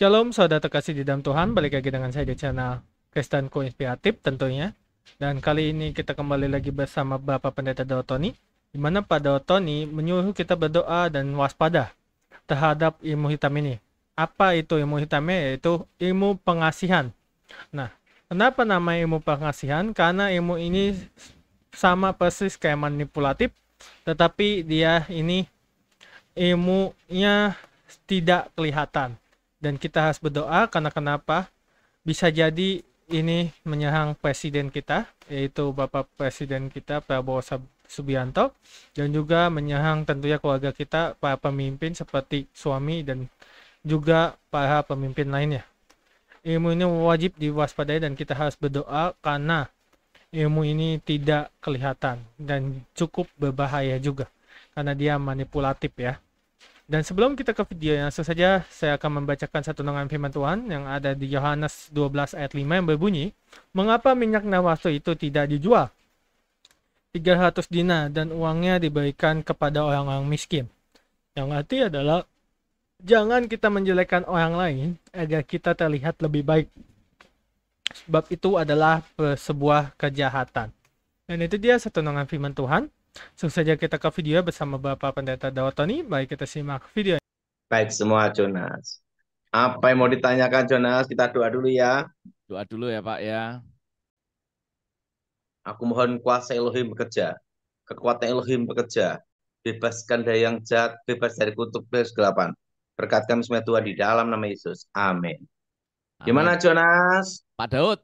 Shalom saudara terkasih di dalam Tuhan, balik lagi dengan saya di channel Kristenku Inspiratif tentunya. Dan kali ini kita kembali lagi bersama Bapak Pendeta Daud Tony, di mana Pak Daud Tony menyuruh kita berdoa dan waspada terhadap ilmu hitam ini. Apa itu ilmu hitamnya? Yaitu ilmu pengasihan. Nah, kenapa nama ilmu pengasihan? Karena ilmu ini sama persis kayak manipulatif, tetapi dia ini ilmunya tidak kelihatan. Dan kita harus berdoa karena kenapa? Bisa jadi ini menyerang presiden kita, yaitu Bapak Presiden kita Prabowo Subianto, dan juga menyerang tentunya keluarga kita, para pemimpin seperti suami dan juga para pemimpin lainnya. Ilmu ini wajib diwaspadai dan kita harus berdoa karena ilmu ini tidak kelihatan dan cukup berbahaya juga karena dia manipulatif ya. Dan sebelum kita ke video yang langsung saja, saya akan membacakan satu renungan firman Tuhan yang ada di Yohanes 12 ayat 5 yang berbunyi, "Mengapa minyak nawasto itu tidak dijual? 300 dinar dan uangnya diberikan kepada orang-orang miskin." Yang arti adalah, jangan kita menjelekkan orang lain agar kita terlihat lebih baik. Sebab itu adalah sebuah kejahatan. Dan itu dia satu renungan firman Tuhan. Langsung saja kita ke video bersama Bapak Pendeta Daud Tony. Baik, kita simak video. Baik semua Jonas. Apa yang mau ditanyakan Jonas? Kita doa dulu ya. Doa dulu ya Pak ya. Aku mohon kuasa Elohim bekerja. Kekuatan Elohim bekerja. Bebaskan dari yang jahat, bebas dari kutuk kegelapan. Berkat kami semua Tuhan di dalam nama Yesus. Amin. Gimana Amin. Jonas? Pak Daud,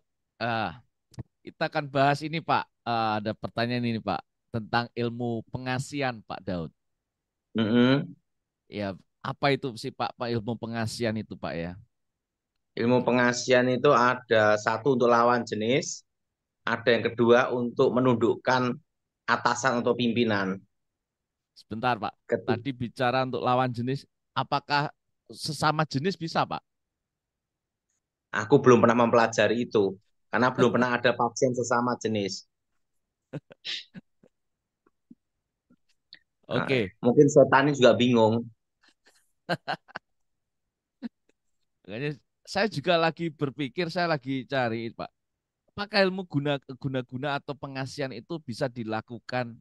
kita akan bahas ini Pak. Ada pertanyaan ini Pak tentang ilmu pengasihan Pak Daud. Mm-mm. Ya, apa itu sih Pak ilmu pengasihan itu Pak ya? Ilmu pengasihan itu ada satu untuk lawan jenis, ada yang kedua untuk menundukkan atasan atau pimpinan. Sebentar Pak. Ketik. Tadi bicara untuk lawan jenis, apakah sesama jenis bisa Pak? Aku belum pernah mempelajari itu karena belum pernah ada pasien sesama jenis. Nah, Oke. mungkin setan juga bingung. Makanya saya juga lagi berpikir, saya lagi cari Pak. Apakah ilmu guna-guna atau pengasihan itu bisa dilakukan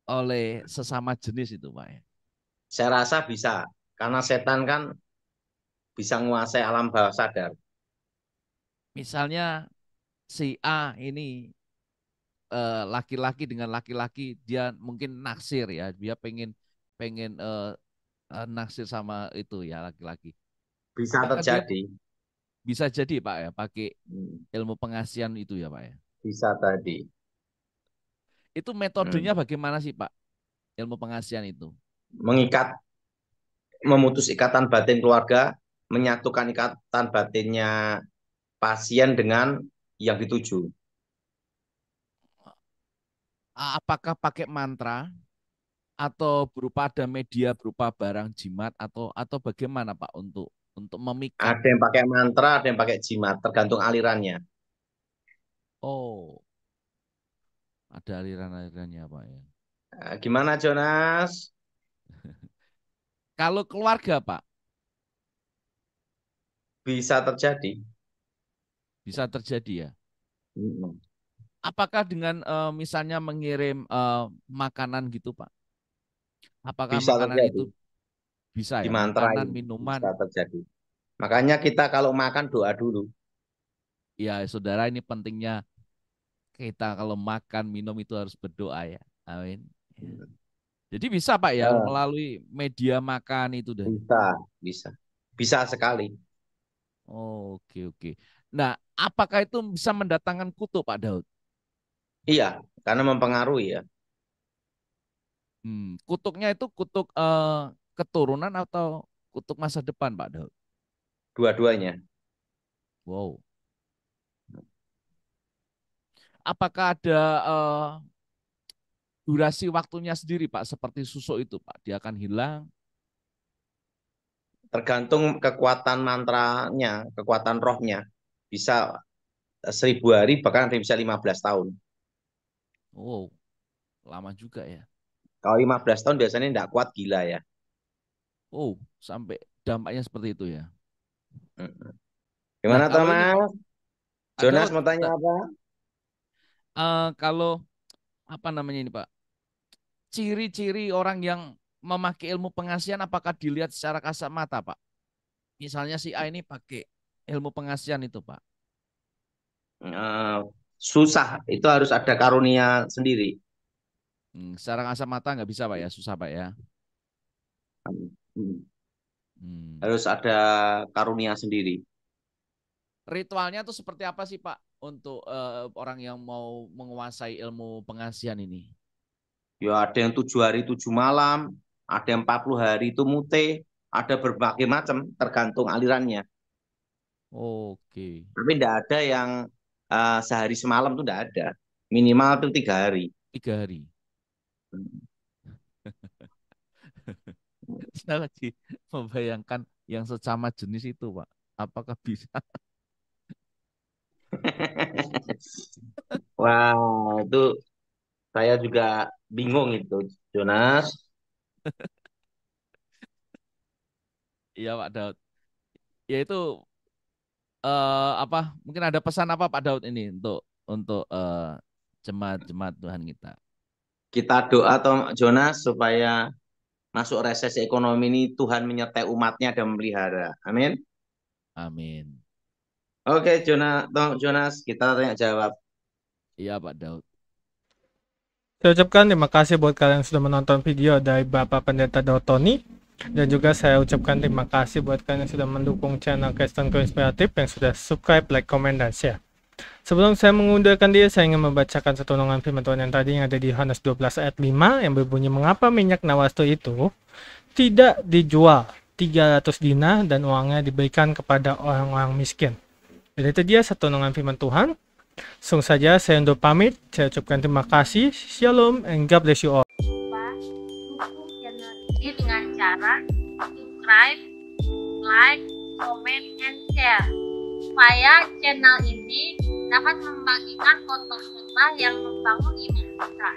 oleh sesama jenis itu Pak ya? Saya rasa bisa, karena setan kan bisa menguasai alam bawah sadar. Misalnya si A ini laki-laki dengan laki-laki dia mungkin naksir ya, dia pengen pengen naksir sama itu ya laki-laki. Bisa Apakah dia terjadi. bisa jadi Pak ya pakai Hmm, ilmu pengasihan itu ya Pak ya? bisa tadi. Itu Hmm. metodenya bagaimana sih Pak ilmu pengasihan itu? Mengikat, memutus ikatan batin keluarga, menyatukan ikatan batinnya pasien dengan yang dituju. Apakah pakai mantra atau berupa ada media berupa barang jimat atau bagaimana Pak untuk memikat? Ada yang pakai mantra, ada yang pakai jimat, tergantung alirannya. Oh, ada aliran-alirannya Pak ya. Nah, gimana Jonas? Kalau keluarga Pak Bisa terjadi. bisa terjadi ya. Hmm. Apakah dengan misalnya mengirim makanan gitu, Pak? Apakah Bisa makanan terjadi. itu bisa ya? Dimantrai, Makanan, minuman. bisa terjadi. Makanya kita kalau makan doa dulu. Ya, saudara ini pentingnya kita kalau makan, minum itu harus berdoa ya. Amin. Ya. Jadi bisa Pak ya Eh, melalui media makan itu dan. bisa, bisa. Bisa sekali. Oh, oke oke. Nah, apakah itu bisa mendatangkan kutuk Pak Daud? Iya, karena mempengaruhi ya. Kutuknya itu kutuk keturunan atau kutuk masa depan Pak Daud? Dua-duanya. Wow. Apakah ada durasi waktunya sendiri, Pak, seperti susuk itu, Pak. Dia akan hilang. Tergantung kekuatan mantranya, kekuatan rohnya. Bisa 1.000 hari, bahkan ada yang bisa 15 tahun. Wow, lama juga ya. Kalau 15 tahun biasanya tidak kuat gila ya. Oh, sampai dampaknya seperti itu ya. Mm. Nah, Gimana kalau ini Pak, Thomas? Jonas Daud, mau tanya apa? kalau apa namanya ini Pak, ciri-ciri orang yang memakai ilmu pengasihan apakah dilihat secara kasat mata Pak? Misalnya si A ini pakai ilmu pengasihan itu Pak. Eh, susah, itu harus ada karunia sendiri. Secara kasat mata nggak bisa Pak ya, susah Pak ya. Hmm, Hmm. Harus ada karunia sendiri. Ritualnya tuh seperti apa sih Pak untuk orang yang mau menguasai ilmu pengasihan ini? Ya ada yang 7 hari 7 malam, ada yang 40 hari itu mute, ada berbagai macam tergantung alirannya. Oke, Tapi tidak ada yang sehari semalam tuh tidak ada. Minimal tuh 3 hari. 3 hari. Saya lagi membayangkan yang sesama jenis itu Pak. Apakah bisa? Wah, itu saya juga bingung itu, Jonas. Iya Pak Daud. Ya itu apa? Mungkin ada pesan apa Pak Daud ini untuk jemaat-jemaat Tuhan kita. Kita doa atau Jonas supaya masuk resesi ekonomi ini Tuhan menyertai umatnya dan memelihara. Amin. Amin. Oke, Jonas, kita tanya jawab. Iya Pak Daud. Saya ucapkan terima kasih buat kalian yang sudah menonton video dari Bapak Pendeta Daud Tony. Dan juga saya ucapkan terima kasih buat kalian yang sudah mendukung channel Kristen Inspiratif, yang sudah subscribe, like, komen, dan share. Sebelum saya mengundurkan diri, saya ingin membacakan satu renungan firman Tuhan yang tadi yang ada di Yohanes 12 ayat 5 yang berbunyi, mengapa minyak nawastu itu tidak dijual 300 dinar dan uangnya diberikan kepada orang-orang miskin. Jadi itu dia satu renungan firman Tuhan. Langsung saja saya undur pamit. Saya ucapkan terima kasih. Shalom and God bless you all. Dukung channel ini dengan cara subscribe, like, comment, and share supaya channel ini dapat membagikan khotbah-khotbah yang membangun iman kita.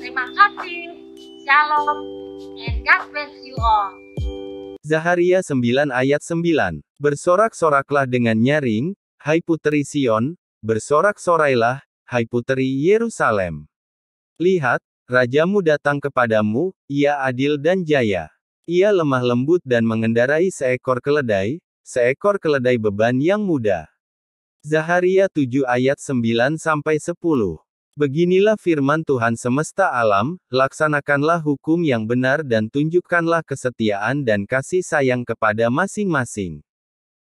Terima kasih. Shalom and God bless you all. Zaharia 9 ayat 9. Bersorak-soraklah dengan nyaring, hai puteri Sion, bersorak-sorailah, hai puteri Yerusalem. Lihat, rajamu datang kepadamu, ia adil dan jaya. Ia lemah lembut dan mengendarai seekor keledai beban yang mudah. Zaharia 7 ayat 9-10. Beginilah firman Tuhan semesta alam, laksanakanlah hukum yang benar dan tunjukkanlah kesetiaan dan kasih sayang kepada masing-masing.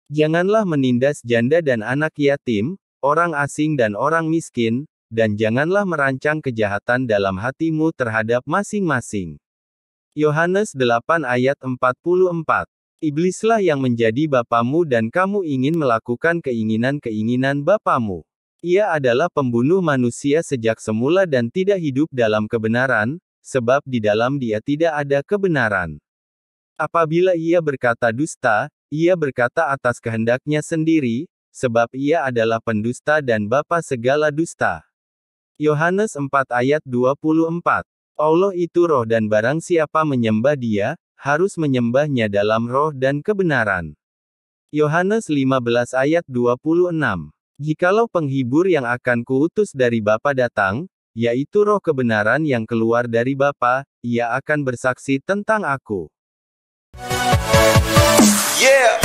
Janganlah menindas janda dan anak yatim, orang asing dan orang miskin, dan janganlah merancang kejahatan dalam hatimu terhadap masing-masing. Yohanes 8 ayat 44. Iblislah yang menjadi bapamu dan kamu ingin melakukan keinginan-keinginan bapamu. Ia adalah pembunuh manusia sejak semula dan tidak hidup dalam kebenaran, sebab di dalam dia tidak ada kebenaran. Apabila ia berkata dusta, ia berkata atas kehendaknya sendiri, sebab ia adalah pendusta dan bapa segala dusta. Yohanes 4 ayat 24. Allah itu roh dan barang siapa menyembah dia, harus menyembahnya dalam roh dan kebenaran. Yohanes 15 ayat 26. Jikalau penghibur yang akan kuutus dari Bapa datang, yaitu roh kebenaran yang keluar dari Bapa, ia akan bersaksi tentang aku. Yeah.